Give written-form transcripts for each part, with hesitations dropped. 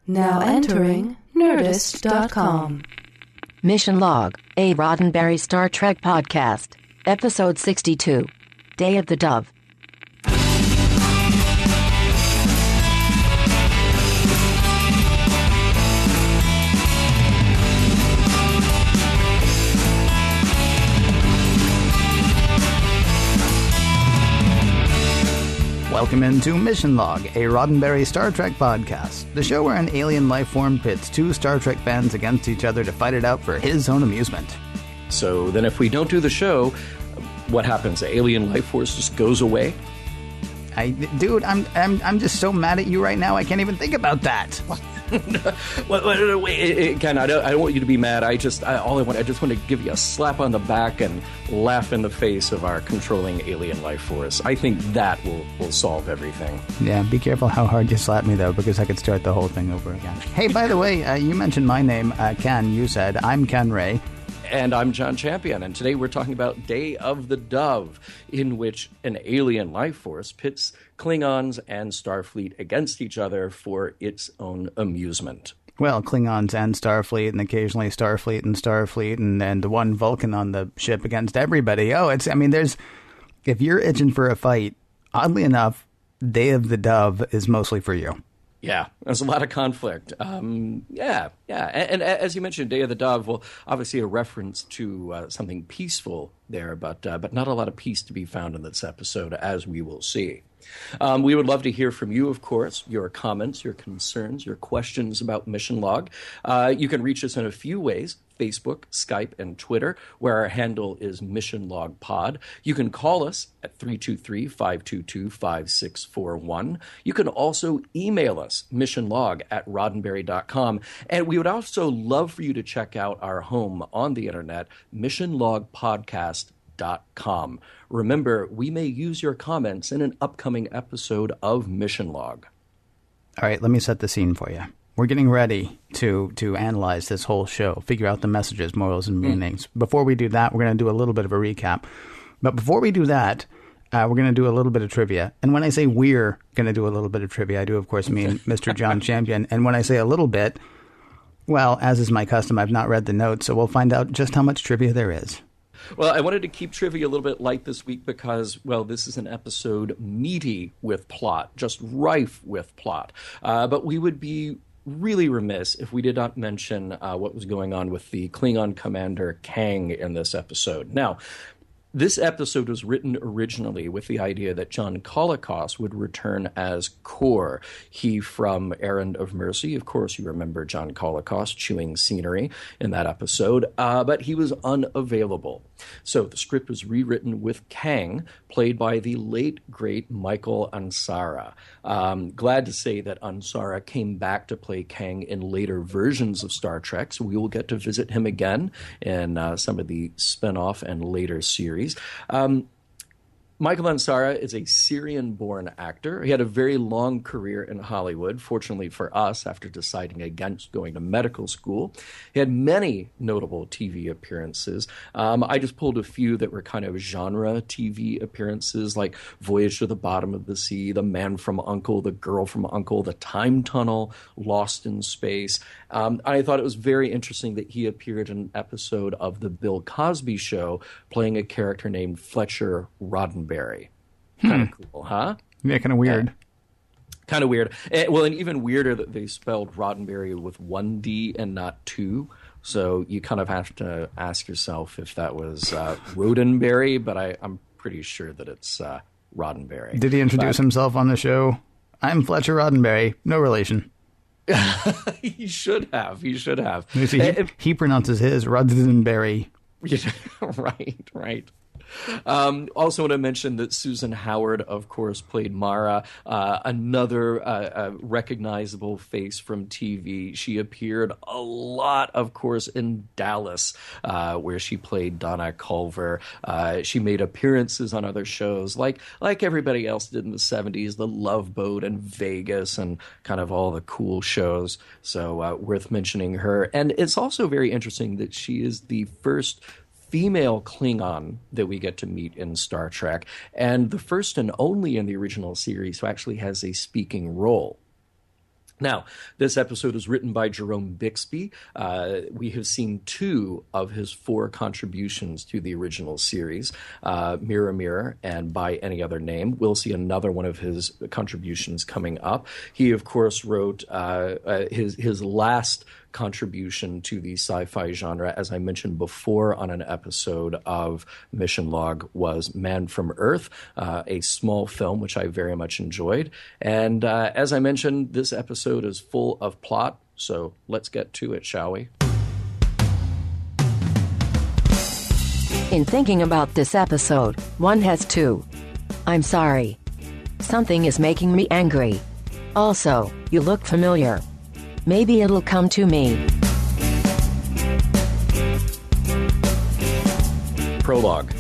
Now entering Nerdist.com. Mission Log, a Roddenberry Star Trek podcast. Episode 62. Day of the Dove. Welcome into Mission Log, a Roddenberry Star Trek podcast, the show where an alien life form pits two Star Trek fans against each other to fight it out for his own amusement. So then if we don't do the show, what happens? The alien life force just goes away? Dude, I'm just so mad at you right now, I can't even think about that. Wait, Ken, I don't want you to be mad. I just want to give you a slap on the back and laugh in the face of our controlling alien life force. I think that will solve everything. Yeah, be careful how hard you slap me, though, because I could start the whole thing over again. Hey, by the way, you mentioned my name, Ken. You said I'm Ken Ray. And I'm John Champion, and today we're talking about Day of the Dove, in which an alien life force pits Klingons and Starfleet against each other for its own amusement. Well, Klingons and Starfleet, and occasionally Starfleet and Starfleet, and the one Vulcan on the ship against everybody. If you're itching for a fight, oddly enough, Day of the Dove is mostly for you. Yeah, there's a lot of conflict. Yeah. And as you mentioned, Day of the Dove, well, obviously a reference to something peaceful there, but not a lot of peace to be found in this episode, as we will see. We would love to hear from you, of course, your comments, your concerns, your questions about Mission Log. You can reach us in a few ways: Facebook, Skype, and Twitter, where our handle is Mission Log Pod. You can call us at 323-522-5641. You can also email us, missionlog@roddenberry.com. And we would also love for you to check out our home on the internet, missionlogpodcast.com. Remember, we may use your comments in an upcoming episode of Mission Log. All right, let me set the scene for you. We're getting ready to analyze this whole show, figure out the messages, morals, and meanings. Before we do that, we're going to do a little bit of a recap. But before we do that, we're going to do a little bit of trivia. And when I say we're going to do a little bit of trivia, I do, of course, mean Mr. John Champion. And when I say a little bit, well, as is my custom, I've not read the notes, so we'll find out just how much trivia there is. Well, I wanted to keep trivia a little bit light this week because, well, this is an episode meaty with plot, just rife with plot. But we would be really remiss if we did not mention what was going on with the Klingon commander Kang in this episode. Now, this episode was written originally with the idea that John Colicos would return as Kor. He from Errand of Mercy. Of course, you remember John Colicos chewing scenery in that episode, but he was unavailable. So the script was rewritten with Kang, played by the late, great Michael Ansara. Glad to say that Ansara came back to play Kang in later versions of Star Trek, so we will get to visit him again in some of the spin-off and later series. Michael Ansara is a Syrian-born actor. He had a very long career in Hollywood, fortunately for us, after deciding against going to medical school. He had many notable TV appearances. I just pulled a few that were kind of genre TV appearances, like Voyage to the Bottom of the Sea, The Man from U.N.C.L.E., The Girl from U.N.C.L.E., The Time Tunnel, Lost in Space. I thought it was very interesting that he appeared in an episode of The Bill Cosby Show playing a character named Fletcher Roddenberry. Kind of cool, huh? Yeah, kind of weird. Kind of weird. And even weirder that they spelled Roddenberry with one D and not two. So you kind of have to ask yourself if that was Roddenberry, but I'm pretty sure that it's Roddenberry. Did he introduce himself on the show? I'm Fletcher Roddenberry. No relation. He should have. He pronounces his Roddenberry. Right. Also want to mention that Susan Howard, of course, played Mara, another recognizable face from TV. She appeared a lot, of course, in Dallas, where she played Donna Culver. She made appearances on other shows, like everybody else did in the 70s, The Love Boat and Vegas and kind of all the cool shows. So worth mentioning her. And it's also very interesting that she is the first female Klingon that we get to meet in Star Trek, and the first and only in the original series who actually has a speaking role. Now, this episode is written by Jerome Bixby. We have seen 2 of his 4 contributions to the original series, Mirror, Mirror, and By Any Other Name. We'll see another one of his contributions coming up. He, of course, wrote his last contribution to the sci-fi genre, as I mentioned before on an episode of Mission Log, was Man from Earth, a small film which I very much enjoyed. And as I mentioned, this episode is full of plot, so let's get to it, shall we? In thinking about this episode, one has to. I'm sorry. Something is making me angry. Also, you look familiar. Maybe it'll come to me. Prologue.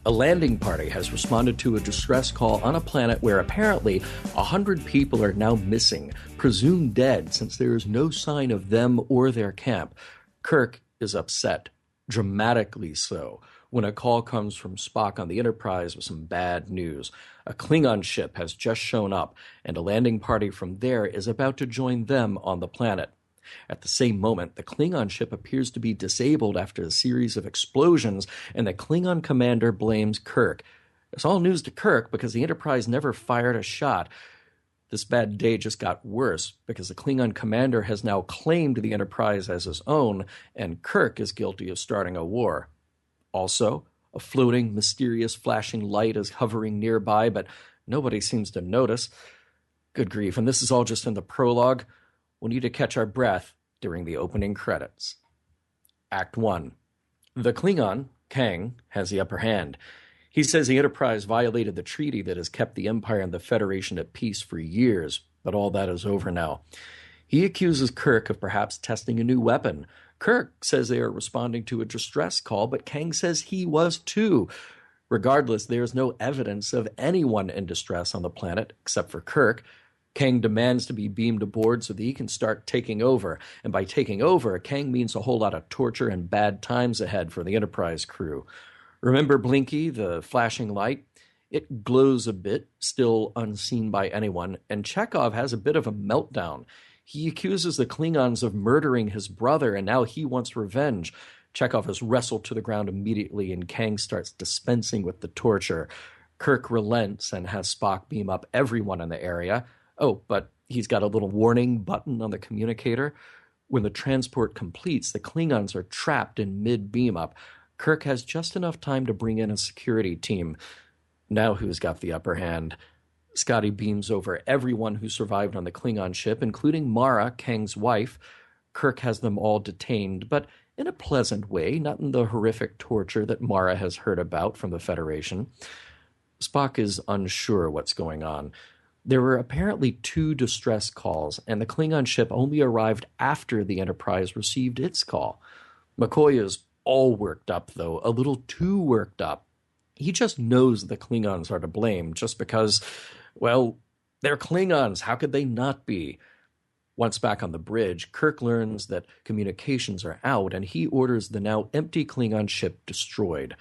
A landing party has responded to a distress call on a planet where apparently 100 people are now missing, presumed dead since there is no sign of them or their camp. Kirk is upset, dramatically so, when a call comes from Spock on the Enterprise with some bad news. A Klingon ship has just shown up, and a landing party from there is about to join them on the planet. At the same moment, the Klingon ship appears to be disabled after a series of explosions, and the Klingon commander blames Kirk. It's all news to Kirk because the Enterprise never fired a shot. This bad day just got worse because the Klingon commander has now claimed the Enterprise as his own, and Kirk is guilty of starting a war. Also, a floating, mysterious, flashing light is hovering nearby, but nobody seems to notice. Good grief, and this is all just in the prologue. We'll need to catch our breath during the opening credits. Act 1. The Klingon, Kang, has the upper hand. He says the Enterprise violated the treaty that has kept the Empire and the Federation at peace for years, but all that is over now. He accuses Kirk of perhaps testing a new weapon. Kirk says they are responding to a distress call, but Kang says he was too. Regardless, there is no evidence of anyone in distress on the planet except for Kirk. Kang demands to be beamed aboard so that he can start taking over. And by taking over, Kang means a whole lot of torture and bad times ahead for the Enterprise crew. Remember Blinky, the flashing light? It glows a bit, still unseen by anyone, and Chekhov has a bit of a meltdown. He accuses the Klingons of murdering his brother, and now he wants revenge. Chekhov is wrestled to the ground immediately, and Kang starts dispensing with the torture. Kirk relents and has Spock beam up everyone in the area. Oh, but he's got a little warning button on the communicator. When the transport completes, the Klingons are trapped in mid-beam-up. Kirk has just enough time to bring in a security team. Now who's got the upper hand? Scotty beams over everyone who survived on the Klingon ship, including Mara, Kang's wife. Kirk has them all detained, but in a pleasant way, not in the horrific torture that Mara has heard about from the Federation. Spock is unsure what's going on. There were apparently 2 distress calls, and the Klingon ship only arrived after the Enterprise received its call. McCoy is all worked up, though, a little too worked up. He just knows the Klingons are to blame just because, well, they're Klingons. How could they not be? Once back on the bridge, Kirk learns that communications are out, and he orders the now empty Klingon ship destroyed.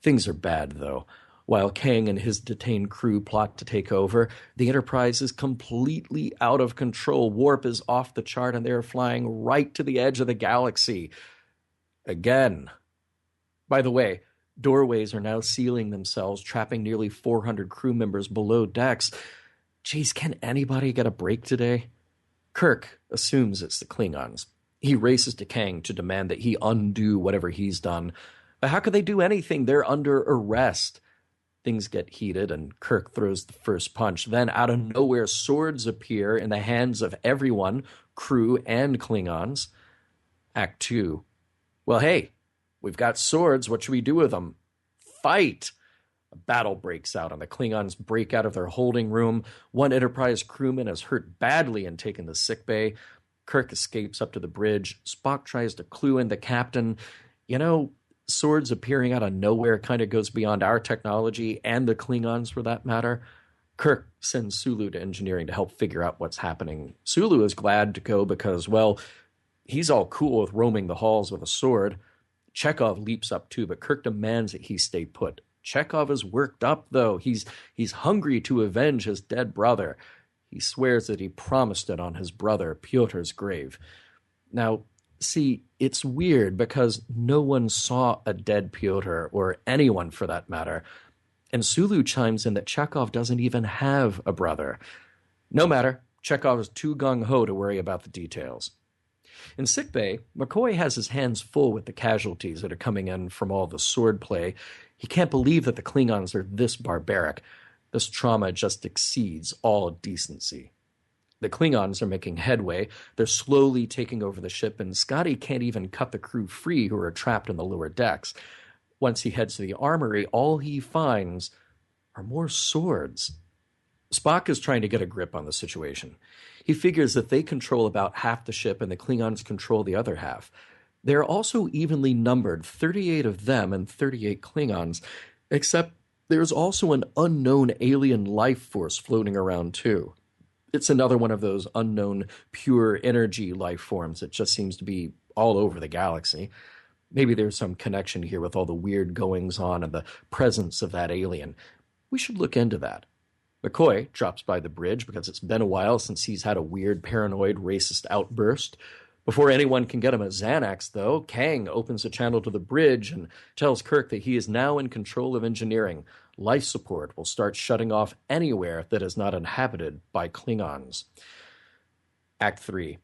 Things are bad, though. While Kang and his detained crew plot to take over, the Enterprise is completely out of control. Warp is off the chart, and they're flying right to the edge of the galaxy. Again. By the way, doorways are now sealing themselves, trapping nearly 400 crew members below decks. Geez, can anybody get a break today? Kirk assumes it's the Klingons. He races to Kang to demand that he undo whatever he's done. But how could they do anything? They're under arrest. Things get heated, and Kirk throws the first punch. Then, out of nowhere, swords appear in the hands of everyone, crew and Klingons. Act 2. Well, hey, we've got swords. What should we do with them? Fight! A battle breaks out, and the Klingons break out of their holding room. One Enterprise crewman is hurt badly and taken to sickbay. Kirk escapes up to the bridge. Spock tries to clue in the captain. You know, swords appearing out of nowhere kind of goes beyond our technology and the Klingons for that matter. Kirk sends Sulu to engineering to help figure out what's happening. Sulu is glad to go because, well, he's all cool with roaming the halls with a sword. Chekhov leaps up too, but Kirk demands that he stay put. Chekhov is worked up, though. He's hungry to avenge his dead brother. He swears that he promised it on his brother Pyotr's grave. Now, see, it's weird because no one saw a dead Pyotr, or anyone for that matter. And Sulu chimes in that Chekhov doesn't even have a brother. No matter, Chekhov is too gung-ho to worry about the details. In sickbay, McCoy has his hands full with the casualties that are coming in from all the swordplay. He can't believe that the Klingons are this barbaric. This trauma just exceeds all decency. The Klingons are making headway. They're slowly taking over the ship, and Scotty can't even cut the crew free who are trapped in the lower decks. Once he heads to the armory, all he finds are more swords. Spock is trying to get a grip on the situation. He figures that they control about half the ship and the Klingons control the other half. They're also evenly numbered, 38 of them and 38 Klingons, except there's also an unknown alien life force floating around too. It's another one of those unknown pure energy life forms that just seems to be all over the galaxy. Maybe there's some connection here with all the weird goings-on and the presence of that alien. We should look into that. McCoy drops by the bridge because it's been a while since he's had a weird, paranoid, racist outburst. Before anyone can get him a Xanax, though, Kang opens a channel to the bridge and tells Kirk that he is now in control of engineering. Life support will start shutting off anywhere that is not inhabited by Klingons. Act 3.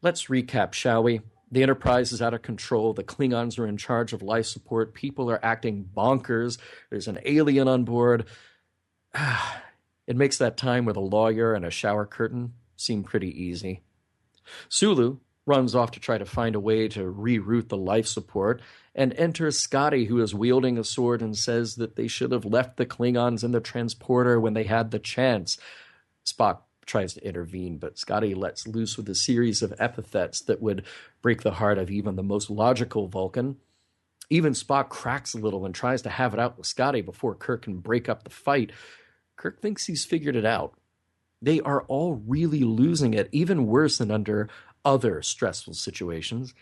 Let's recap, shall we? The Enterprise is out of control. The Klingons are in charge of life support. People are acting bonkers. There's an alien on board. It makes that time with a lawyer and a shower curtain seem pretty easy. Sulu runs off to try to find a way to reroute the life support, and enters Scotty, who is wielding a sword and says that they should have left the Klingons in the transporter when they had the chance. Spock tries to intervene, but Scotty lets loose with a series of epithets that would break the heart of even the most logical Vulcan. Even Spock cracks a little and tries to have it out with Scotty before Kirk can break up the fight. Kirk thinks he's figured it out. They are all really losing it, even worse than under other stressful situations.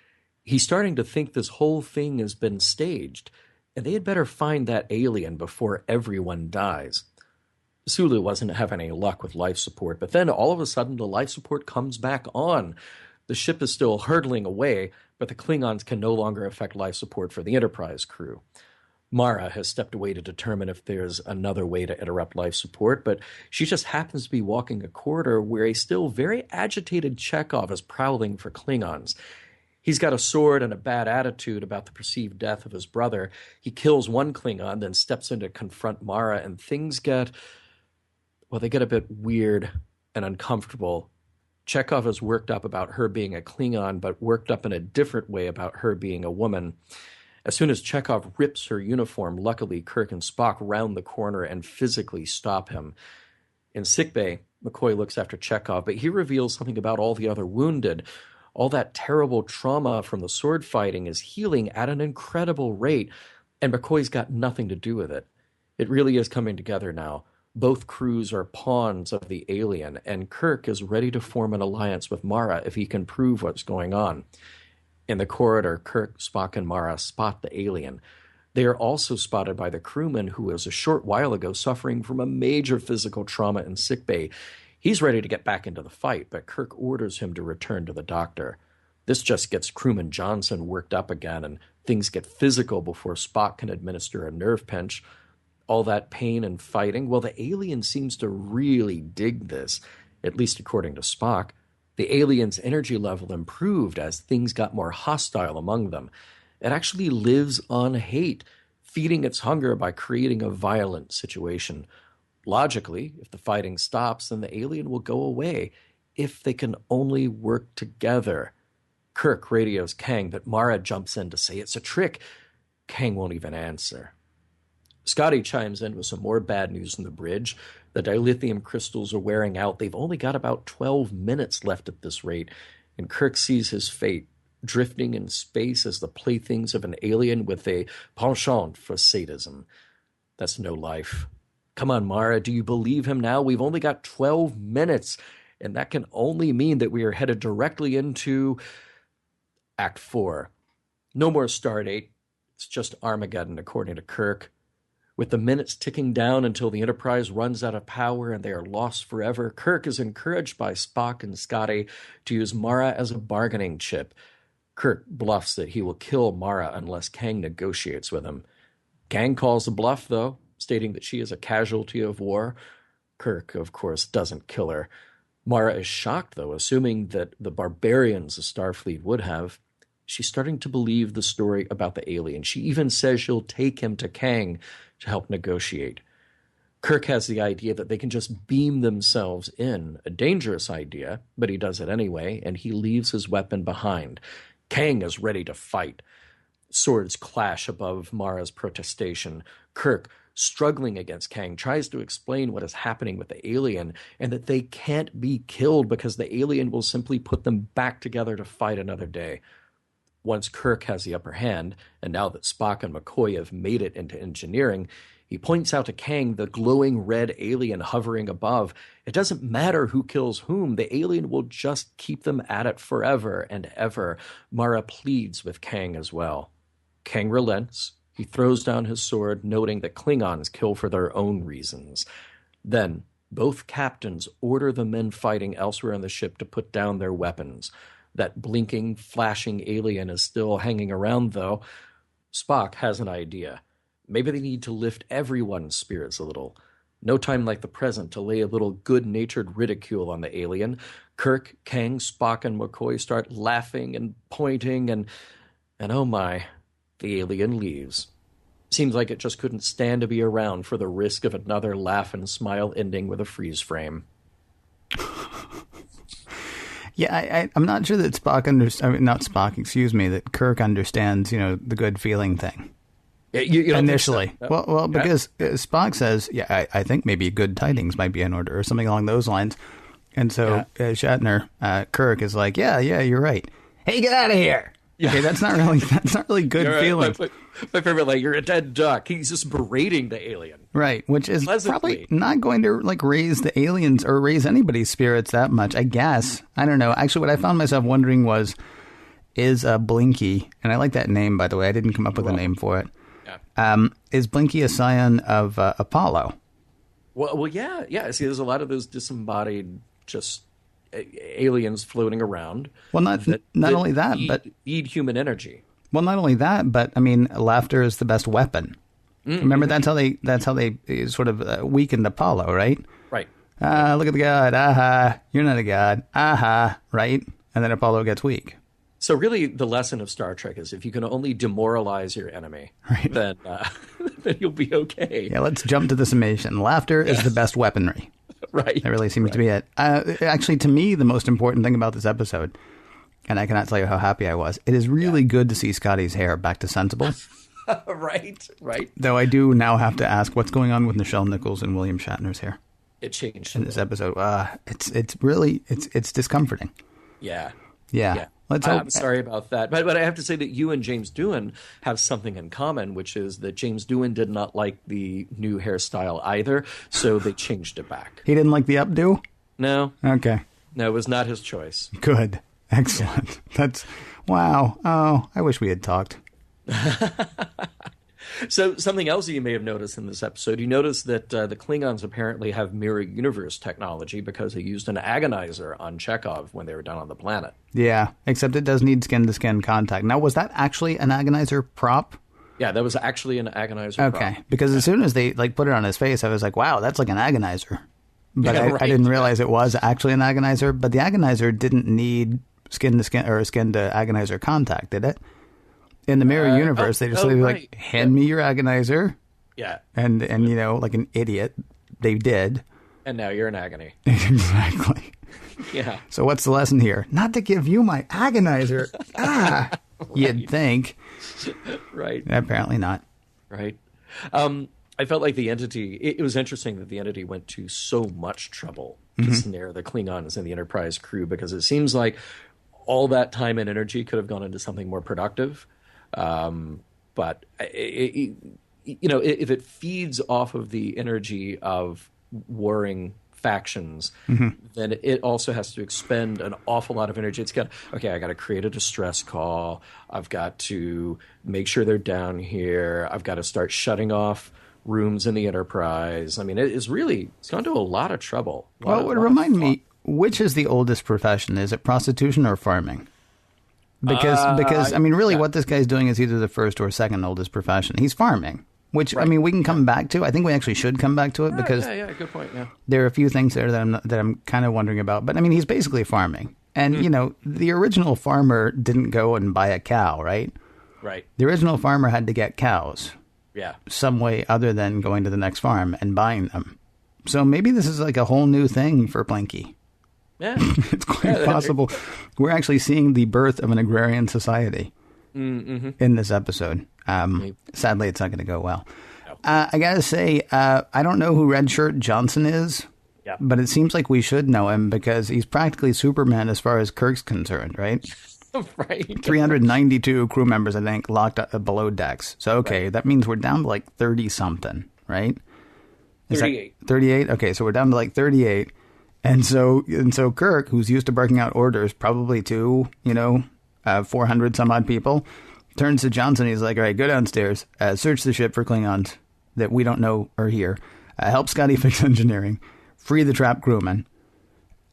He's starting to think this whole thing has been staged, and they had better find that alien before everyone dies. Sulu wasn't having any luck with life support, but then all of a sudden the life support comes back on. The ship is still hurtling away, but the Klingons can no longer affect life support for the Enterprise crew. Mara has stepped away to determine if there's another way to interrupt life support, but she just happens to be walking a corridor where a still very agitated Chekhov is prowling for Klingons. He's got a sword and a bad attitude about the perceived death of his brother. He kills one Klingon, then steps in to confront Mara, and things get a bit weird and uncomfortable. Chekhov is worked up about her being a Klingon, but worked up in a different way about her being a woman. As soon as Chekhov rips her uniform, luckily Kirk and Spock round the corner and physically stop him. In sickbay, McCoy looks after Chekhov, but he reveals something about all the other wounded. All that terrible trauma from the sword fighting is healing at an incredible rate, and McCoy's got nothing to do with it. It really is coming together now. Both crews are pawns of the alien, and Kirk is ready to form an alliance with Mara if he can prove what's going on. In the corridor, Kirk, Spock, and Mara spot the alien. They are also spotted by the crewman who was a short while ago suffering from a major physical trauma in sickbay. He's ready to get back into the fight, but Kirk orders him to return to the doctor. This just gets crewman Johnson worked up again, and things get physical before Spock can administer a nerve pinch. All that pain and fighting, well, the alien seems to really dig this, at least according to Spock. The alien's energy level improved as things got more hostile among them. It actually lives on hate, feeding its hunger by creating a violent situation. Logically, if the fighting stops, then the alien will go away, if they can only work together. Kirk radios Kang, but Mara jumps in to say it's a trick. Kang won't even answer. Scotty chimes in with some more bad news on the bridge. The dilithium crystals are wearing out. They've only got about 12 minutes left at this rate, and Kirk sees his fate, drifting in space as the playthings of an alien with a penchant for sadism. That's no life. Come on, Mara, do you believe him now? We've only got 12 minutes, and that can only mean that we are headed directly into Act 4. No more Stardate. It's just Armageddon, according to Kirk. With the minutes ticking down until the Enterprise runs out of power and they are lost forever, Kirk is encouraged by Spock and Scotty to use Mara as a bargaining chip. Kirk bluffs that he will kill Mara unless Kang negotiates with him. Kang calls a bluff, though, stating that she is a casualty of war. Kirk, of course, doesn't kill her. Mara is shocked, though, assuming that the barbarians of Starfleet would have. She's starting to believe the story about the alien. She even says she'll take him to Kang to help negotiate. Kirk has the idea that they can just beam themselves in, a dangerous idea, but he does it anyway, and he leaves his weapon behind. Kang is ready to fight. Swords clash above Mara's protestation. Kirk, struggling against Kang, tries to explain what is happening with the alien and that they can't be killed because the alien will simply put them back together to fight another day. Once Kirk has the upper hand, and now that Spock and McCoy have made it into engineering, he points out to Kang the glowing red alien hovering above. It doesn't matter who kills whom, the alien will just keep them at it forever and ever. Mara pleads with Kang as well. Kang relents. He throws down his sword, noting that Klingons kill for their own reasons. Then, both captains order the men fighting elsewhere on the ship to put down their weapons. That blinking, flashing alien is still hanging around, though. Spock has an idea. Maybe they need to lift everyone's spirits a little. No time like the present to lay a little good-natured ridicule on the alien. Kirk, Kang, Spock, and McCoy start laughing and pointing, and oh my, the alien leaves. Seems like it just couldn't stand to be around for the risk of another laugh and smile ending with a freeze frame. Yeah, I'm not sure that that Kirk understands, the good feeling thing. You don't initially. Think so? Well, because Spock says, I think maybe good tidings might be in order or something along those lines. And so Shatner, Kirk is like, yeah, you're right. Hey, get out of here. Yeah. Okay, that's not really good feeling. My favorite, like, you're a dead duck. He's just berating the alien. Right, which is probably not going to raise the aliens or raise anybody's spirits that much, I guess. I don't know. Actually, what I found myself wondering is Blinky, and I like that name, by the way. I didn't come up with a name for it. Yeah. Is Blinky a scion of Apollo? Well, yeah. See, there's a lot of those disembodied just aliens floating around. Well, not only that, but need human energy. Well, not only that, but I mean, laughter is the best weapon. Mm-hmm. Remember, that's how they sort of weakened Apollo, right? Right. Look at the god. Aha, you're not a god. Aha, right? And then Apollo gets weak. So really, the lesson of Star Trek is if you can only demoralize your enemy, right, then you'll be okay. Yeah, let's jump to the summation. Laughter is the best weaponry. Right. That really seems to be it. Actually, to me, the most important thing about this episode, and I cannot tell you how happy I was, it is really good to see Scotty's hair back to sensible. Right. Though I do now have to ask, what's going on with Nichelle Nichols and William Shatner's hair? It changed in this episode. It's really discomforting. Yeah. Let's hope. I'm sorry about that, but I have to say that you and James Doohan have something in common, which is that James Doohan did not like the new hairstyle either, so they changed it back. He didn't like the updo? No. Okay. No, it was not his choice. Good. Excellent. Yeah. That's wow. Oh, I wish we had talked. So something else that you may have noticed in this episode, you notice that the Klingons apparently have mirror universe technology because they used an agonizer on Chekhov when they were down on the planet. Yeah, except it does need skin-to-skin contact. Now, was that actually an agonizer prop? Yeah, that was actually an agonizer prop. Okay, because as soon as they put it on his face, I was like, wow, that's like an agonizer. But right. I didn't realize it was actually an agonizer. But the agonizer didn't need skin-to-skin or skin-to-agonizer contact, did it? In the mirror universe, they just like, hand me your agonizer. Yeah. And like an idiot, they did. And now you're in agony. Exactly. Yeah. So what's the lesson here? Not to give you my agonizer. Right. You'd think. Right. Apparently not. Right. I felt like the Entity, it was interesting that the Entity went to so much trouble to snare the Klingons and the Enterprise crew, because it seems like all that time and energy could have gone into something more productive. But if it feeds off of the energy of warring factions, then it also has to expend an awful lot of energy. It's got, I got to create a distress call. I've got to make sure they're down here. I've got to start shutting off rooms in the Enterprise. I mean, it's gone to a lot of trouble. Well, it would remind me, which is the oldest profession? Is it prostitution or farming? Because I mean, really, what this guy's doing is either the first or second oldest profession. He's farming, which, I mean, we can come back to. I think we actually should come back to it because good point. Yeah, there are a few things there that I'm kind of wondering about. But I mean, he's basically farming. And, you know, the original farmer didn't go and buy a cow, right? Right. The original farmer had to get cows. Yeah. Some way other than going to the next farm and buying them. So maybe this is like a whole new thing for Blinky. Yeah. It's quite possible. We're actually seeing the birth of an agrarian society in this episode. Sadly, it's not going to go well. No. I got to say, I don't know who Red Shirt Johnson is. Yeah. But it seems like we should know him because he's practically Superman as far as Kirk's concerned, right? Right. 392 crew members, I think, locked up below decks. So, okay, that means we're down to like 30-something, right? 38. 38? Okay, so we're down to like 38. And so Kirk, who's used to barking out orders probably to, 400 some odd people, turns to Johnson. He's like, all right, go downstairs, search the ship for Klingons that we don't know are here, help Scotty fix engineering, free the trapped crewmen,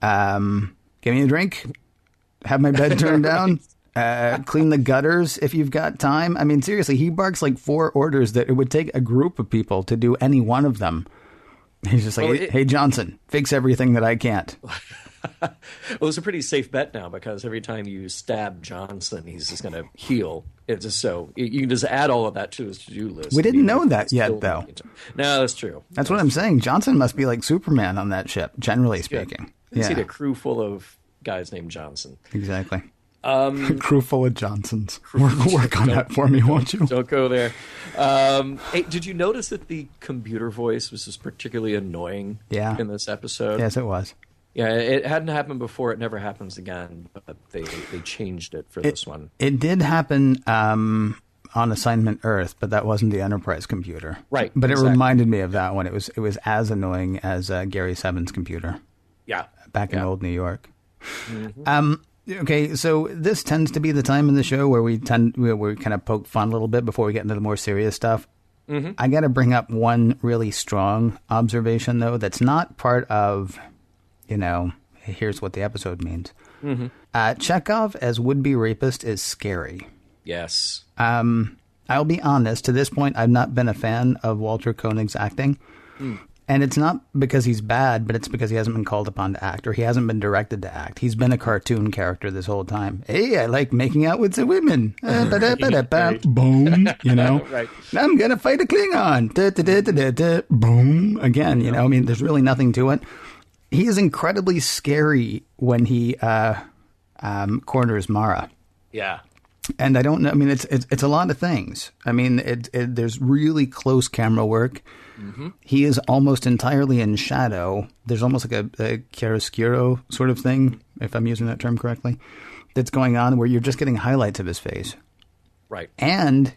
give me a drink, have my bed turned down, clean the gutters if you've got time. I mean, seriously, he barks like 4 orders that it would take a group of people to do any one of them. He's just like, hey, Johnson, fix everything that I can't. Well, it's a pretty safe bet now because every time you stab Johnson, he's just going to heal. It's just so you can just add all of that to his to-do list. We didn't know that yet, though. No, that's true. That's what I'm saying. Johnson must be like Superman on that ship, generally speaking. You see a crew full of guys named Johnson. Exactly. A crew full of Johnsons. Work on that for me, won't you? Don't go there. Hey, did you notice that the computer voice was just particularly annoying in this episode? Yes, it was. Yeah, it hadn't happened before. It never happens again, but they changed it for this one. It did happen on Assignment Earth, but that wasn't the Enterprise computer. Right. But it reminded me of that one. It was as annoying as Gary Seven's computer. Yeah. Back in old New York. Mm-hmm. Okay, so this tends to be the time in the show where we kind of poke fun a little bit before we get into the more serious stuff. Mm-hmm. I got to bring up one really strong observation, though, that's not part of, here's what the episode means. Mm-hmm. Chekhov as would-be rapist is scary. Yes. I'll be honest, to this point, I've not been a fan of Walter Koenig's acting. And it's not because he's bad, but it's because he hasn't been called upon to act, or he hasn't been directed to act. He's been a cartoon character this whole time. Hey, I like making out with the women. Boom, Right. I'm going to fight a Klingon. Boom. Again, I mean, there's really nothing to it. He is incredibly scary when he corners Mara. Yeah. And I don't know. I mean, it's a lot of things. I mean, there's really close camera work. Mm-hmm. He is almost entirely in shadow. There's almost like a chiaroscuro sort of thing, if I'm using that term correctly, that's going on where you're just getting highlights of his face. Right. And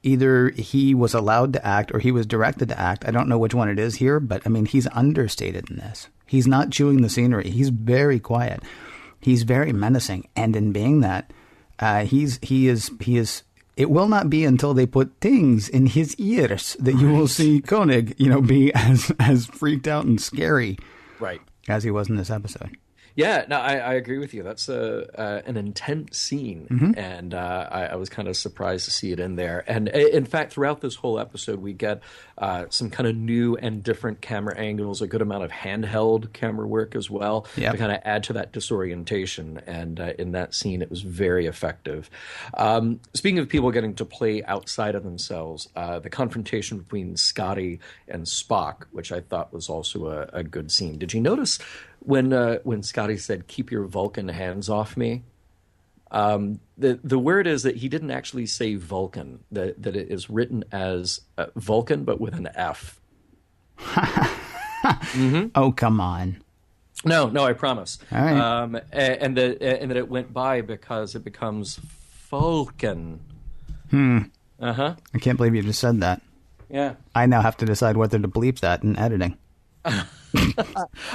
either he was allowed to act or he was directed to act. I don't know which one it is here, but I mean, he's understated in this. He's not chewing the scenery. He's very quiet. He's very menacing. And in being that, he is. It will not be until they put things in his ears that you will see Koenig, be as freaked out and scary, right, as he was in this episode. Yeah, no, I agree with you. That's an intense scene, mm-hmm. and I was kind of surprised to see it in there. And in fact, throughout this whole episode, we get some kind of new and different camera angles, a good amount of handheld camera work as well, to kind of add to that disorientation. And in that scene, it was very effective. Speaking of people getting to play outside of themselves, the confrontation between Scotty and Spock, which I thought was also a good scene. Did you notice when Scotty said, "Keep your Vulcan hands off me"? The word is that he didn't actually say Vulcan, that it is written as Vulcan, but with an F. Mm-hmm. Oh, come on. No, I promise. All right. And that it went by because it becomes Vulcan. Uh-huh. I can't believe you just said that. Yeah. I now have to decide whether to bleep that in editing.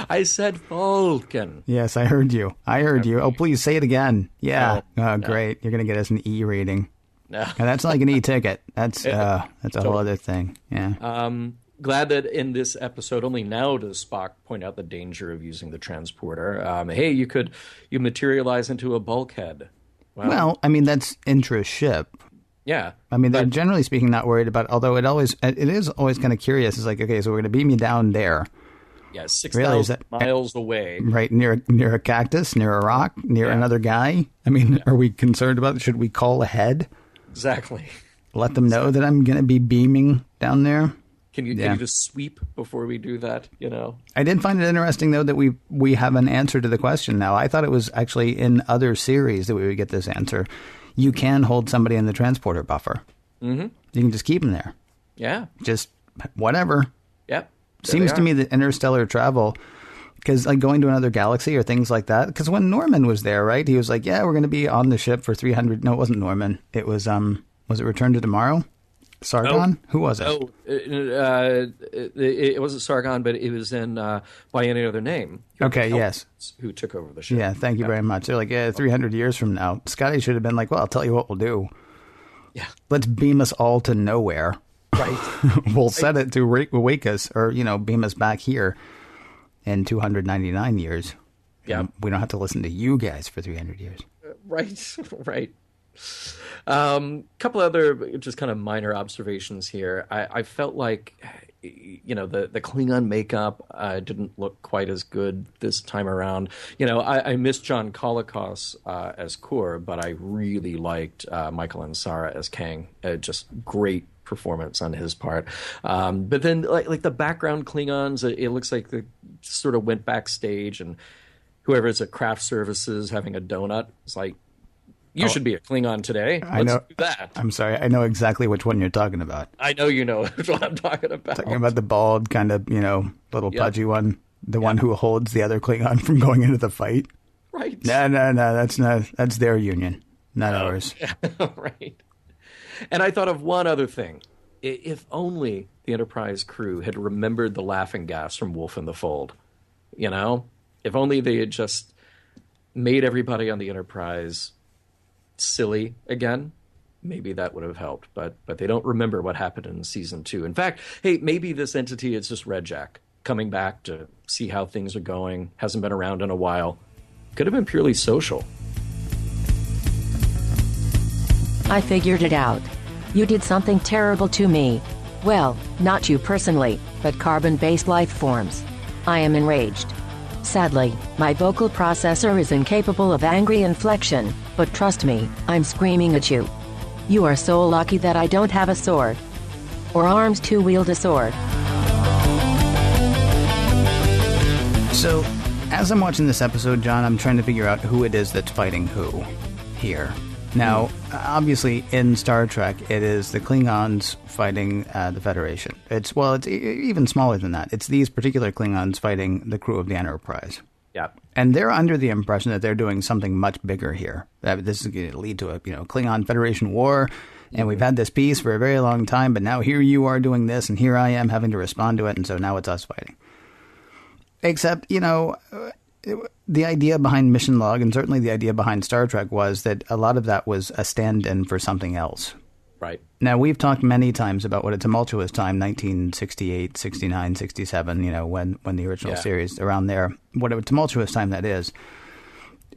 I said Vulcan. Yes, I heard you. Oh, please say it again. Yeah. Oh, great. You're going to get us an E rating. No. And that's like an e-ticket. That's a whole other thing. Yeah. Glad that in this episode, only now does Spock point out the danger of using the transporter. Hey, you materialize into a bulkhead. Well, I mean, that's intra-ship. Yeah. I mean, they're generally speaking not worried about, although it is always kind of curious. It's like, okay, so we're going to beam you down there. Yeah, 6,000 miles away. Right, near a cactus, near a rock, near another guy. I mean, are we concerned about it? Should we call ahead? Exactly. Let them know that I'm going to be beaming down there? Can you just sweep before we do that, I did find it interesting, though, that we have an answer to the question now. I thought it was actually in other series that we would get this answer. You can hold somebody in the transporter buffer. Mm-hmm. You can just keep them there. Yeah. Just whatever. Yep. Seems to me that interstellar travel, because like going to another galaxy or things like that, because when Norman was there, right, he was like, yeah, we're going to be on the ship for 300. No, it wasn't Norman. It was it Return to Tomorrow? Sargon? Oh. Who was it? Oh, it wasn't Sargon, but it was in By Any Other Name. Okay, yes. Who took over the ship. Yeah, thank you very much. They're like, 300 years from now. Scotty should have been like, well, I'll tell you what we'll do. Yeah. Let's beam us all to nowhere. Right. We'll set it to wake us or, beam us back here in 299 years. Yeah. We don't have to listen to you guys for 300 years. Right, right. Couple other just kind of minor observations here. I felt like, the Klingon makeup didn't look quite as good this time around. I missed John Colicos as Kor, but I really liked Michael Ansara as Kang. Just great performance on his part. But then like the background Klingons, it looks like they sort of went backstage and whoever's at craft services having a donut is like, you should be a Klingon today. Let's do that. I'm sorry. I know exactly which one you're talking about. I know you know what I'm talking about. Talking about the bald, kind of, little pudgy one. The one who holds the other Klingon from going into the fight. Right. No. That's their union, not ours. Right. And I thought of one other thing. If only the Enterprise crew had remembered the laughing gas from Wolf in the Fold. If only they had just made everybody on the Enterprise silly again, maybe that would have helped. But they don't remember what happened in season 2. In fact, hey, maybe this entity is just Red Jack coming back to see how things are going. Hasn't been around in a while. Could have been purely social. I figured it out. You did something terrible to me. Well, not you personally, but carbon-based life forms. I am enraged. Sadly, my vocal processor is incapable of angry inflection, but trust me, I'm screaming at you. You are so lucky that I don't have a sword. Or arms to wield a sword. So, as I'm watching this episode, John, I'm trying to figure out who it is that's fighting who here. Now, obviously, in Star Trek, it is the Klingons fighting the Federation. It's even smaller than that. It's these particular Klingons fighting the crew of the Enterprise. Yeah. And they're under the impression that they're doing something much bigger here. That this is going to lead to a Klingon Federation war, and we've had this peace for a very long time, but now here you are doing this, and here I am having to respond to it, and so now it's us fighting. Except, the idea behind Mission Log, and certainly the idea behind Star Trek, was that a lot of that was a stand-in for something else. Right. Now, we've talked many times about what a tumultuous time, 1968, 69, 67, when the original series, around there, what a tumultuous time that is.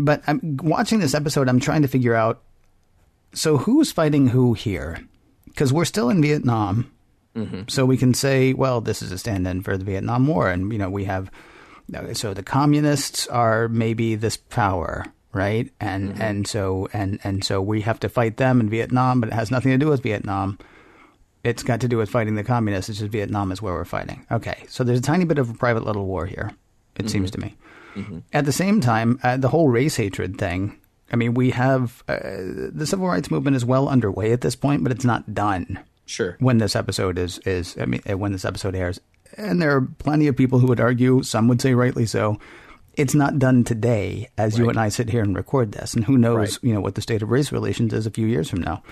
But I'm watching this episode, I'm trying to figure out, so who's fighting who here? Because we're still in Vietnam, so we can say, well, this is a stand-in for the Vietnam War, and, we have... So the communists are maybe this power, right? And so we have to fight them in Vietnam, but it has nothing to do with Vietnam. It's got to do with fighting the communists. It's just Vietnam is where we're fighting. Okay, so there's a tiny bit of a private little war here, it seems to me. At the same time, the whole race hatred thing, I mean, we have the civil rights movement is well underway at this point, but it's not done. Sure. When this episode when this episode airs. And there are plenty of people who would argue, some would say rightly so, it's not done today as you and I sit here and record this. And who knows, what the state of race relations is a few years from now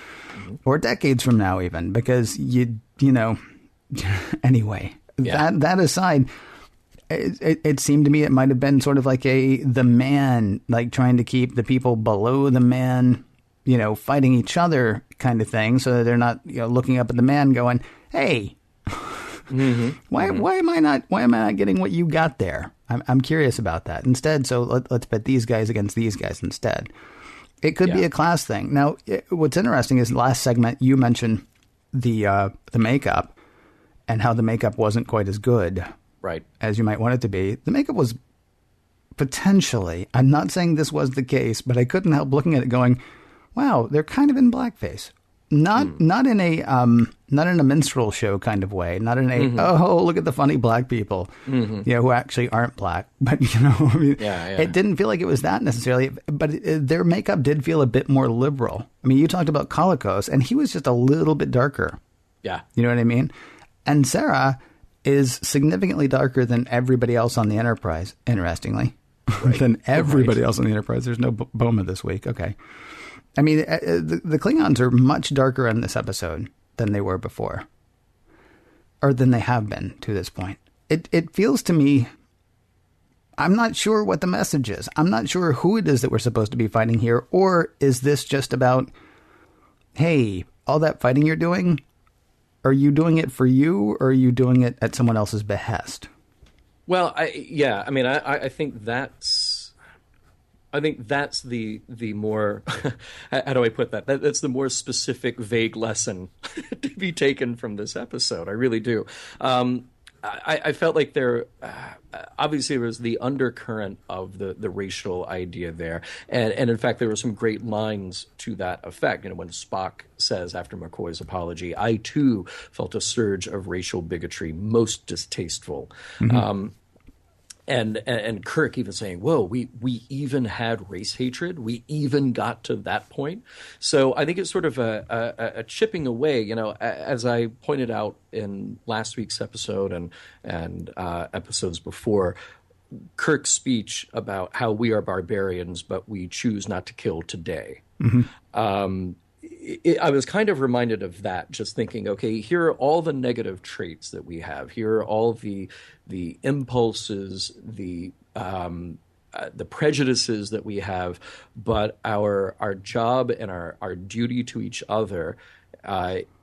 or decades from now even, because anyway, that aside, it seemed to me it might have been sort of like the man, like trying to keep the people below the man, fighting each other kind of thing, so that they're not, looking up at the man going, "Hey, why am I not getting what you got there?" I'm curious about that. Instead, so let's pit these guys against these guys instead. It could be a class thing. Now, what's interesting is last segment you mentioned the makeup and how the makeup wasn't quite as good, right, as you might want it to be. The makeup was potentially, I'm not saying this was the case, but I couldn't help looking at it going, wow, they're kind of in blackface. Not in a minstrel show kind of way, not in a oh, look at the funny black people, who actually aren't black. But it didn't feel like it was that necessarily. But their makeup did feel a bit more liberal. I mean, you talked about Colicos, and he was just a little bit darker. Yeah, you know what I mean. And Sarah is significantly darker than everybody else on the Enterprise. Interestingly, than everybody else on the Enterprise. There's no Boma this week. Okay. I mean, the Klingons are much darker in this episode than they were before, or than they have been to this point. It feels to me, I'm not sure what the message is. I'm not sure who it is that we're supposed to be fighting here, or is this just about, hey, all that fighting you're doing, are you doing it for you, or are you doing it at someone else's behest? Well, I think that's the more, how do I put that? That's the more specific, vague lesson to be taken from this episode. I really do. I felt like there obviously was the undercurrent of the racial idea there. And in fact, there were some great lines to that effect. When Spock says after McCoy's apology, "I too felt a surge of racial bigotry, most distasteful." And Kirk even saying, "Whoa, we even had race hatred. We even got to that point." So I think it's sort of a chipping away. As I pointed out in last week's episode and episodes before, Kirk's speech about how we are barbarians, but we choose not to kill today. I was kind of reminded of that, just thinking, okay, here are all the negative traits that we have. Here are all the impulses, the prejudices that we have, but our job and our duty to each other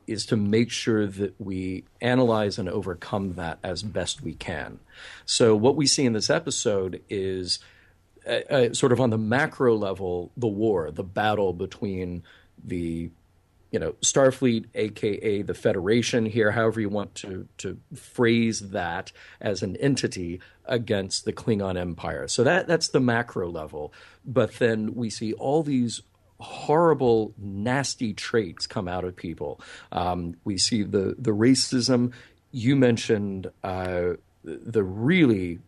is to make sure that we analyze and overcome that as best we can. So what we see in this episode is sort of on the macro level, the war, the battle between the Starfleet, aka the Federation here, however you want to phrase that as an entity, against the Klingon Empire. So that's the macro level. But then we see all these horrible, nasty traits come out of people. We see the racism. You mentioned the really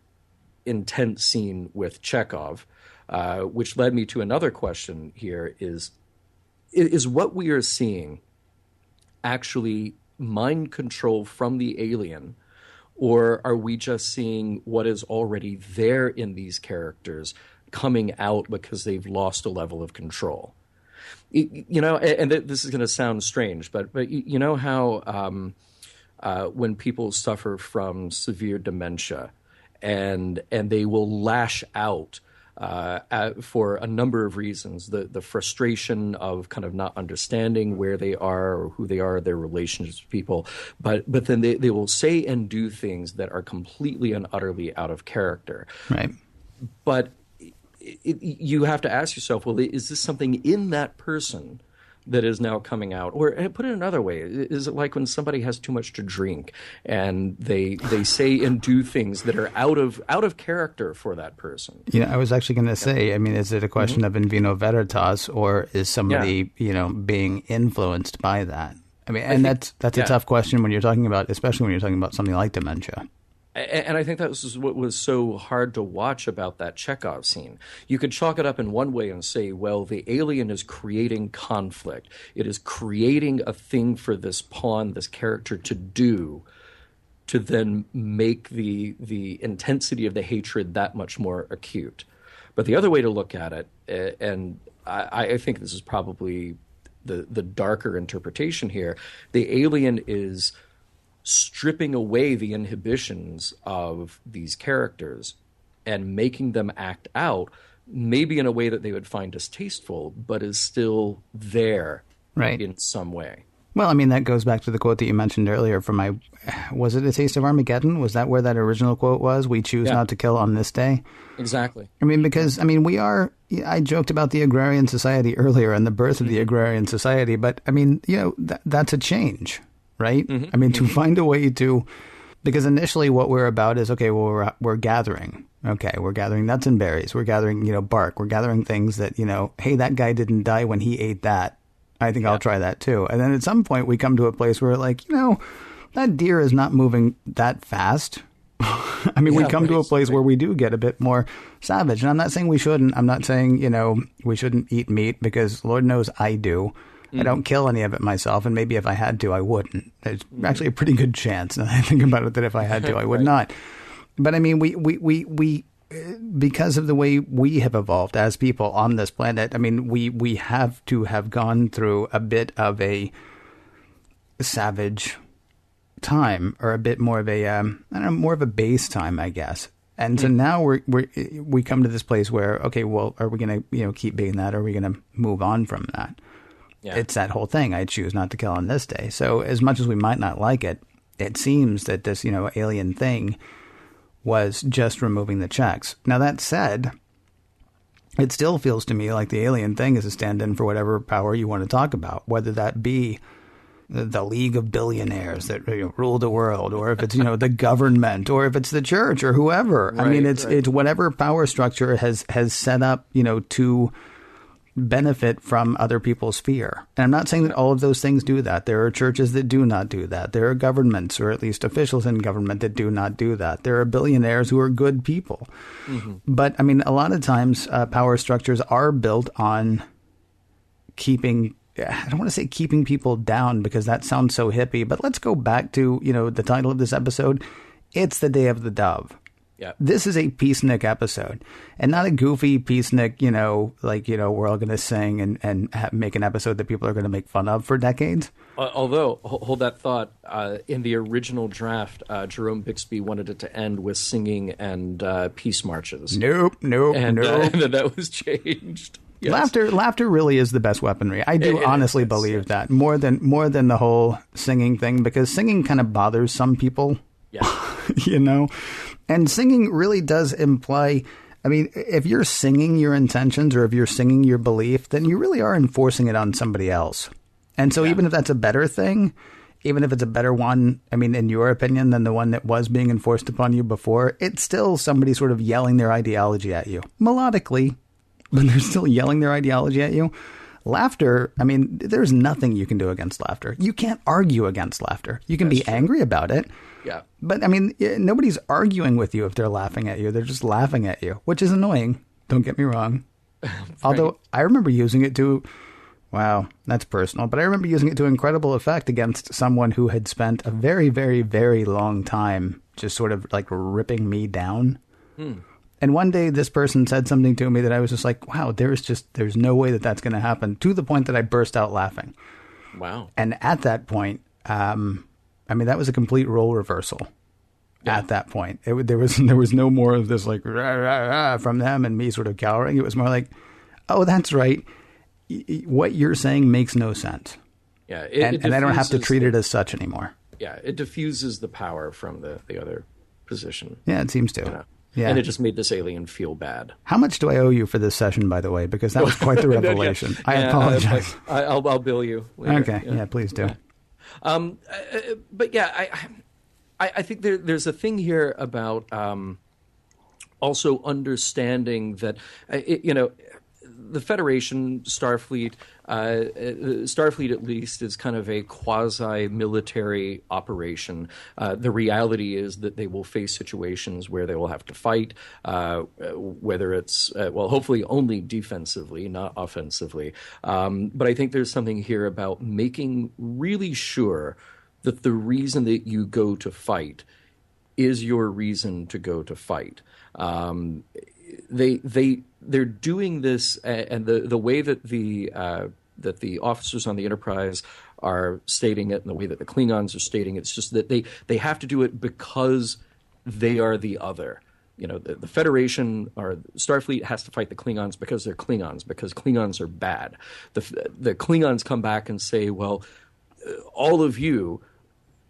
intense scene with Chekhov, which led me to another question here is what we are seeing actually mind control from the alien, or are we just seeing what is already there in these characters coming out because they've lost a level of control? And this is going to sound strange, but you know how when people suffer from severe dementia and they will lash out for a number of reasons, the frustration of kind of not understanding where they are or who they are, their relationships with people, but then they will say and do things that are completely and utterly out of character. Right. But you have to ask yourself, well, is this something in that person that is now coming out? Or put it another way, is it like when somebody has too much to drink and they say and do things that are out of character for that person? I was actually going to say, is it a question of in vino veritas, or is somebody, being influenced by that? That's a tough question when you're talking about, especially when you're talking about something like dementia. And I think that was what was so hard to watch about that Chekhov scene. You could chalk it up in one way and say, well, the alien is creating conflict. It is creating a thing for this pawn, this character to do, to then make the intensity of the hatred that much more acute. But the other way to look at it, and I think this is probably the darker interpretation here, the alien is stripping away the inhibitions of these characters and making them act out maybe in a way that they would find distasteful, but is still there in some way. Well, I mean, that goes back to the quote that you mentioned earlier from was it A Taste of Armageddon? Was that where that original quote was? We choose not to kill on this day. Exactly. I mean, because, I joked about the agrarian society earlier and the birth of the agrarian society, but I mean, that's a change, right? I mean, to find a way to, because initially what we're about is, okay, well, we're gathering. Okay, we're gathering nuts and berries. We're gathering, bark. We're gathering things that, hey, that guy didn't die when he ate that. I think I'll try that too. And then at some point we come to a place where like, that deer is not moving that fast. I mean, we come to a place where we do get a bit more savage. And I'm not saying we shouldn't. I'm not saying, we shouldn't eat meat because Lord knows I do. I don't kill any of it myself. And maybe if I had to, I wouldn't. There's actually a pretty good chance now that I think about it that if I had to, I would not. But I mean, we because of the way we have evolved as people on this planet, I mean, we have to have gone through a bit of a savage time, or a bit more of a, more of a base time, I guess. And so now we come to this place where, okay, well, are we going to, keep being that? Or are we going to move on from that? Yeah. It's that whole thing. I choose not to kill on this day. So as much as we might not like it, it seems that this, alien thing was just removing the checks. Now, that said, it still feels to me like the alien thing is a stand-in for whatever power you want to talk about, whether that be the League of Billionaires that rule the world, or if it's, the government, or if it's the church or whoever. Right, I mean, it's whatever power structure has set up, to benefit from other people's fear. And I'm not saying that all of those things do that. There are churches that do not do that. There are governments, or at least officials in government, that do not do that. There are billionaires who are good people. But I mean, a lot of times power structures are built on keeping, I don't want to say keeping people down because that sounds so hippie, but let's go back to, the title of this episode. It's the Day of the Dove. Yeah. This is a peacenik episode, and not a goofy peacenik, we're all going to sing and make an episode that people are going to make fun of for decades. Although, hold that thought, in the original draft, Jerome Bixby wanted it to end with singing and peace marches. Nope. And then that was changed. Yes. Laughter really is the best weaponry. I do honestly believe that more than the whole singing thing, because singing kind of bothers some people. Yeah. And singing really does imply, I mean, if you're singing your intentions or if you're singing your belief, then you really are enforcing it on somebody else. And so even if that's a better thing, even if it's a better one, I mean, in your opinion, than the one that was being enforced upon you before, it's still somebody sort of yelling their ideology at you. Melodically, but they're still yelling their ideology at you. Laughter, I mean, there's nothing you can do against laughter. You can't argue against laughter. You can be angry about it. Yeah. But I mean, nobody's arguing with you if they're laughing at you. They're just laughing at you, which is annoying. Don't get me wrong. Right. Although I remember using it to, wow, that's personal, but I remember using it to incredible effect against someone who had spent a very, very, very long time just sort of like ripping me down. And one day this person said something to me that I was just like, wow, there's no way that that's going to happen, to the point that I burst out laughing. Wow. And at that point, I mean, that was a complete role reversal. At that point, there was no more of this like rah, rah, rah, from them and me sort of cowering. It was more like, oh, that's right. What you're saying makes no sense. Yeah, and I don't have to treat it as such anymore. Yeah, it diffuses the power from the other position. Yeah, it seems to. Yeah. And it just made this alien feel bad. How much do I owe you for this session, by the way? Because that was quite the revelation. I apologize. I'll bill you later. Okay, yeah, please do. But yeah, I think there's a thing here about also understanding that the Federation, Starfleet at least is kind of a quasi-military operation. The reality is that they will face situations where they will have to fight, whether it's, hopefully only defensively, not offensively. But I think there's something here about making really sure that the reason that you go to fight is your reason to go to fight. They're doing this, and the way that the officers on the Enterprise are stating it, and the way that the Klingons are stating it, it's just that they have to do it because they are the other. the Federation or Starfleet has to fight the Klingons because they're Klingons, because Klingons are bad. The Klingons come back and say, well, all of you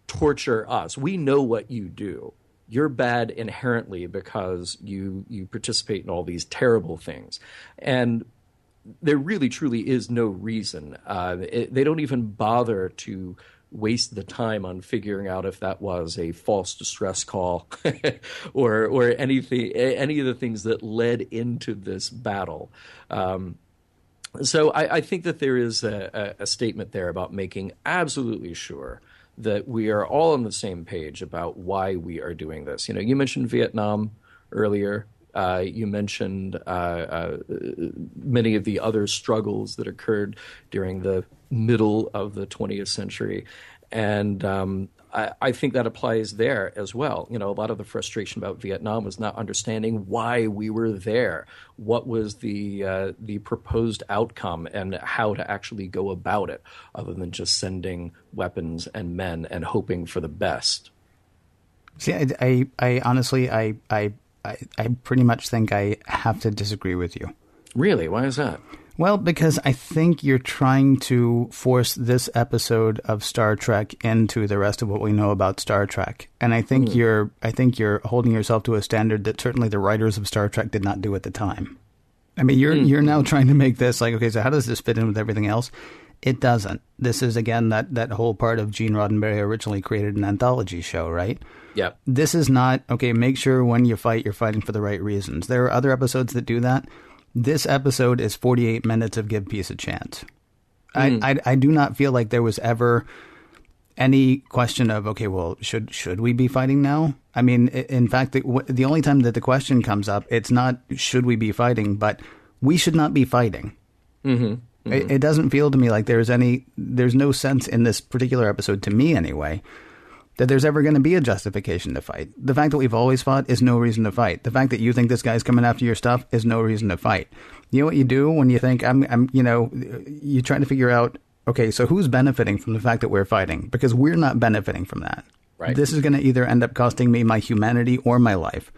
torture us. We know what you do. You're bad inherently because you participate in all these terrible things. And there really, truly is no reason. They don't even bother to waste the time on figuring out if that was a false distress call or any of the things that led into this battle. So I think that there is a statement there about making absolutely sure that we are all on the same page about why we are doing this. You mentioned Vietnam earlier. You mentioned many of the other struggles that occurred during the middle of the 20th century. And I think that applies there as well. A lot of the frustration about Vietnam was not understanding why we were there, what was the proposed outcome, and how to actually go about it, other than just sending weapons and men and hoping for the best. See, I honestly, I pretty much think I have to disagree with you. Really? Why is that? Well, because I think you're trying to force this episode of Star Trek into the rest of what we know about Star Trek. And I think you're holding yourself to a standard that certainly the writers of Star Trek did not do at the time. I mean, you're now trying to make this like, okay, so how does this fit in with everything else? It doesn't. This is, again, that whole part of Gene Roddenberry originally created an anthology show, right? Yeah. This is not, okay, make sure when you fight, you're fighting for the right reasons. There are other episodes that do that. This episode is 48 minutes of give peace a chance. I do not feel like there was ever any question of, okay, well, should we be fighting now? I mean, in fact, the only time that the question comes up, it's not should we be fighting, but we should not be fighting. Mm-hmm. It doesn't feel to me like there's no sense in this particular episode, to me anyway, that there's ever going to be a justification to fight. The fact that we've always fought is no reason to fight. The fact that you think this guy's coming after your stuff is no reason to fight. You know what you do when you think you try to figure out, okay, so who's benefiting from the fact that we're fighting? Because we're not benefiting from that. Right. This is going to either end up costing me my humanity or my life,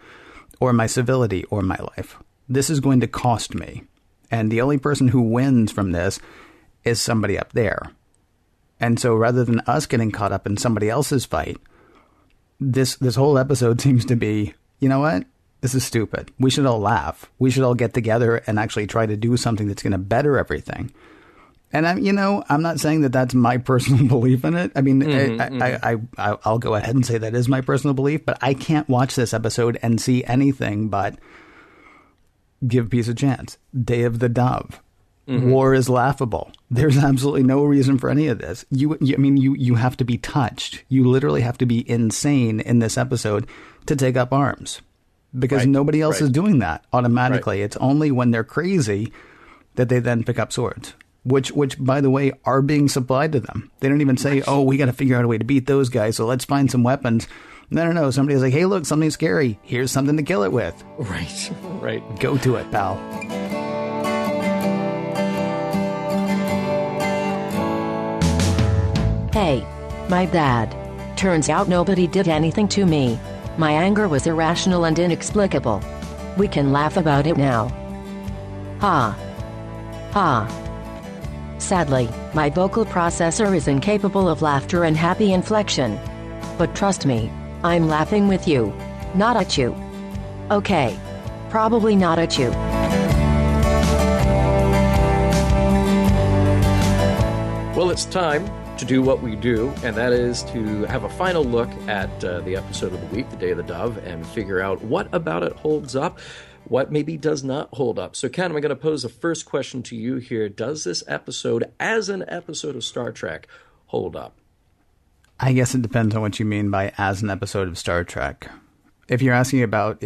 or my civility or my life. This is going to cost me. And the only person who wins from this is somebody up there. And so rather than us getting caught up in somebody else's fight, this whole episode seems to be, you know what? This is stupid. We should all laugh. We should all get together and actually try to do something that's going to better everything. And I'm not saying that that's my personal belief in it. I mean, I'll go ahead and say that is my personal belief, but I can't watch this episode and see anything but give peace a chance. Day of the Dove. Mm-hmm. War is laughable. There's absolutely no reason for any of this. You have to be touched. You literally have to be insane in this episode to take up arms, because nobody else is doing that automatically. Right. It's only when they're crazy that they then pick up swords, which by the way are being supplied to them. They don't even say, "Oh, we got to figure out a way to beat those guys, so let's find some weapons." No. Somebody's like, "Hey, look, something scary. Here's something to kill it with." Right. Go to it, pal. Hey, my bad. Turns out nobody did anything to me. My anger was irrational and inexplicable. We can laugh about it now. Ha. Sadly, my vocal processor is incapable of laughter and happy inflection. But trust me, I'm laughing with you. Not at you. Okay. Probably not at you. Well, it's time to do what we do, and that is to have a final look at the episode of the week, the Day of the Dove, and figure out what about it holds up, what maybe does not hold up. So, Ken, I'm going to pose the first question to you here. Does this episode, as an episode of Star Trek, hold up? I guess it depends on what you mean by as an episode of Star Trek. If you're asking about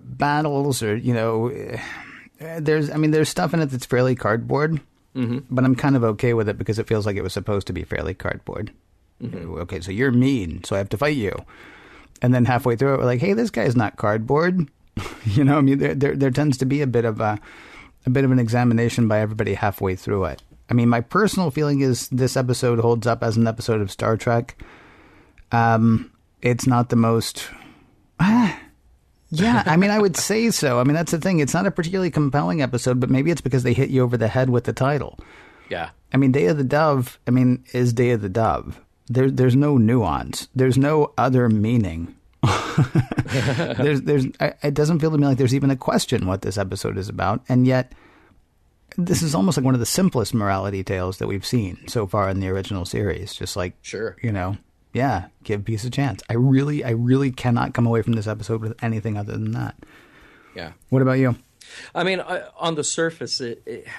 battles or, there's stuff in it that's fairly cardboard. Mm-hmm. But I'm kind of okay with it because it feels like it was supposed to be fairly cardboard. Mm-hmm. Okay, so you're mean, so I have to fight you. And then halfway through it, we're like, hey, this guy's not cardboard. There tends to be a bit of an examination by everybody halfway through it. I mean, my personal feeling is this episode holds up as an episode of Star Trek. It's not the most... Yeah, I mean, I would say so. I mean, that's the thing. It's not a particularly compelling episode, but maybe it's because they hit you over the head with the title. Yeah. I mean, Day of the Dove, is Day of the Dove. There's no nuance. There's no other meaning. It doesn't feel to me like there's even a question what this episode is about. And yet, this is almost like one of the simplest morality tales that we've seen so far in the original series. Just like, sure, yeah, give peace a chance. I really cannot come away from this episode with anything other than that. Yeah. What about you? I mean, on the surface,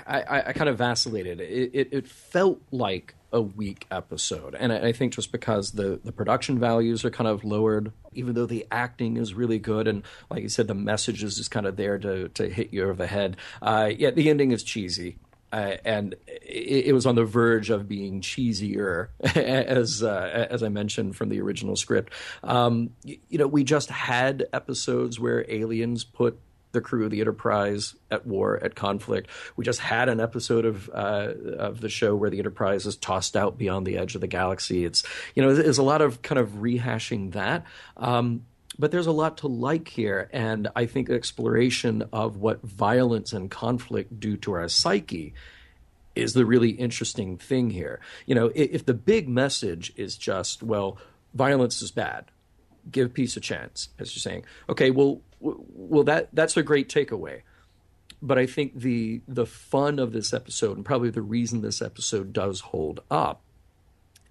I kind of vacillated. It felt like a weak episode. And I think just because the production values are kind of lowered, even though the acting is really good. And like you said, the message is just kind of there to hit you over the head. Yeah, the ending is cheesy. And it was on the verge of being cheesier, as I mentioned from the original script. We just had episodes where aliens put the crew of the Enterprise at war, at conflict. We just had an episode of the show where the Enterprise is tossed out beyond the edge of the galaxy. It's there's a lot of kind of rehashing that. But there's a lot to like here, and I think exploration of what violence and conflict do to our psyche is the really interesting thing here. If the big message is just, well, violence is bad, give peace a chance, as you're saying, okay, well, that's a great takeaway. But I think the fun of this episode, and probably the reason this episode does hold up,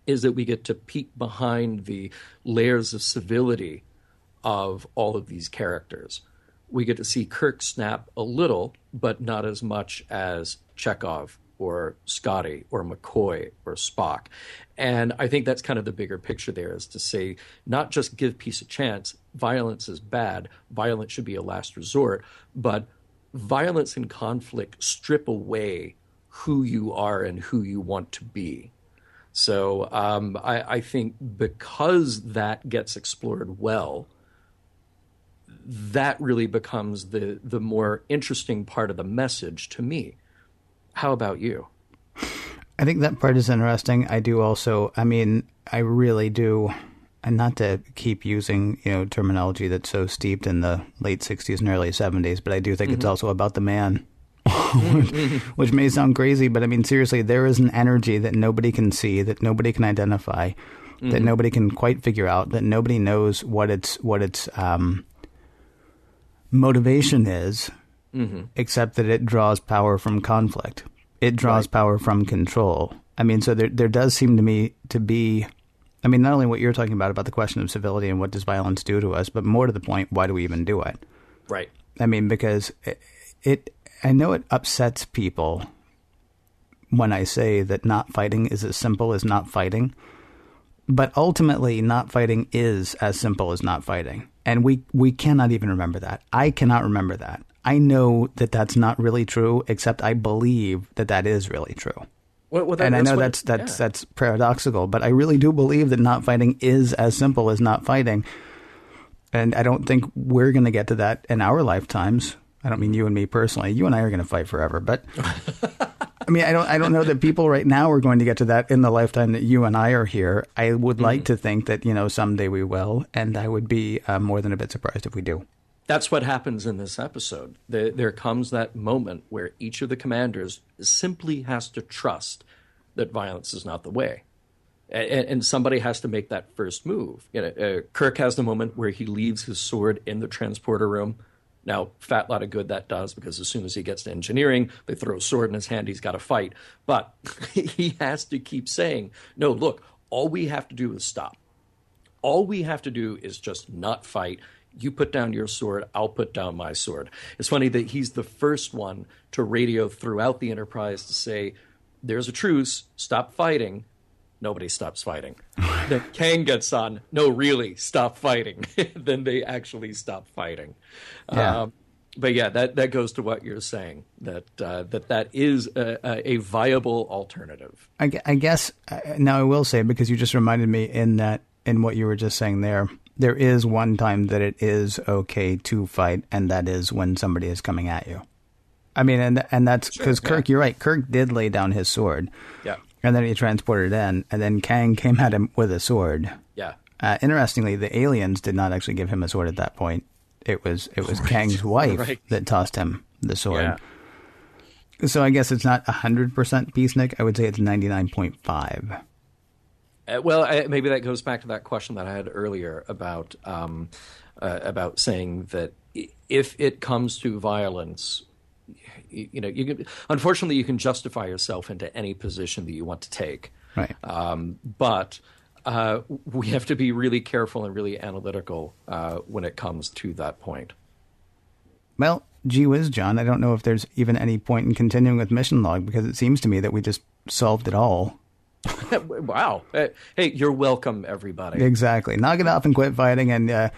is that we get to peek behind the layers of civility of all of these characters. We get to see Kirk snap a little, but not as much as Chekhov or Scotty or McCoy or Spock. And I think that's kind of the bigger picture there, is to say, not just give peace a chance, violence is bad, violence should be a last resort, but violence and conflict strip away who you are and who you want to be. So I think because that gets explored well, that really becomes the more interesting part of the message to me. How about you? I think that part is interesting. I do also, I really do, and not to keep using, terminology that's so steeped in the late 60s and early 70s, but I do think it's also about the man, which may sound crazy, but seriously, there is an energy that nobody can see, that nobody can identify, that nobody can quite figure out, that nobody knows what its motivation is, except that it draws power from conflict. It draws power from control. So there does seem to me to be, not only what you're talking about the question of civility and what does violence do to us, but more to the point, why do we even do it? Right. Because I know it upsets people when I say that not fighting is as simple as not fighting. But ultimately, not fighting is as simple as not fighting. And we cannot even remember that. I cannot remember that. I know that that's not really true, except I believe that that is really true. And I know that's paradoxical, but I really do believe that not fighting is as simple as not fighting. And I don't think we're going to get to that in our lifetimes. I don't mean you and me personally. You and I are going to fight forever, but I don't know that people right now are going to get to that in the lifetime that you and I are here. I would like to think that, someday we will, and I would be more than a bit surprised if we do. That's what happens in this episode. There comes that moment where each of the commanders simply has to trust that violence is not the way. And somebody has to make that first move. Kirk has the moment where he leaves his sword in the transporter room. Now, fat lot of good that does, because as soon as he gets to engineering, they throw a sword in his hand, he's got to fight. But he has to keep saying, no, look, all we have to do is stop. All we have to do is just not fight. You put down your sword, I'll put down my sword. It's funny that he's the first one to radio throughout the Enterprise to say, there's a truce, stop fighting. Nobody stops fighting. Then Kang gets on, no, really, stop fighting. Then they actually stop fighting. Yeah. But yeah, that goes to what you're saying, that is a viable alternative. I guess, now I will say, because you just reminded me in what you were just saying there is one time that it is okay to fight, and that is when somebody is coming at you. And that's because Kirk, you're right, Kirk did lay down his sword. Yeah. And then he transported it in, and then Kang came at him with a sword. Yeah. Interestingly, the aliens did not actually give him a sword at that point. it was Kang's wife that tossed him the sword. Yeah. So I guess it's not 100% peacenik. I would say it's 99.5. Maybe that goes back to that question that I had earlier about saying that if it comes to violence, unfortunately, you can justify yourself into any position that you want to take. Right. But we have to be really careful and really analytical when it comes to that point. Well, gee whiz, John, I don't know if there's even any point in continuing with mission log, because it seems to me that we just solved it all. Wow. Hey, you're welcome, everybody. Exactly. Knock it off and quit fighting, and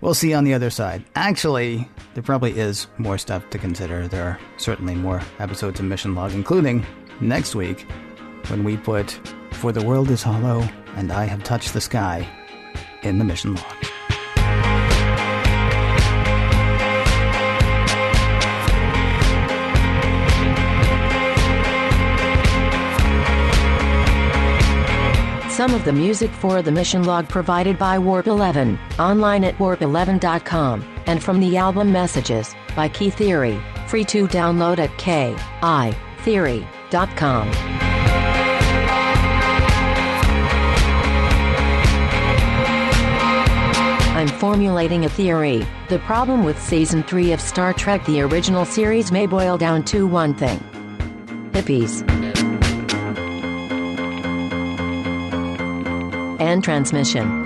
we'll see you on the other side. Actually, there probably is more stuff to consider. There are certainly more episodes of mission log, including next week, when we put For the World is Hollow and I Have Touched the Sky in the mission log. Some of the music for the mission log provided by Warp 11, online at warp11.com, and from the album Messages, by Key Theory, free to download at kitheory.com. I'm formulating a theory. The problem with Season 3 of Star Trek the original series may boil down to one thing. Hippies. And transmission.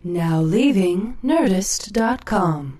Now leaving Nerdist.com.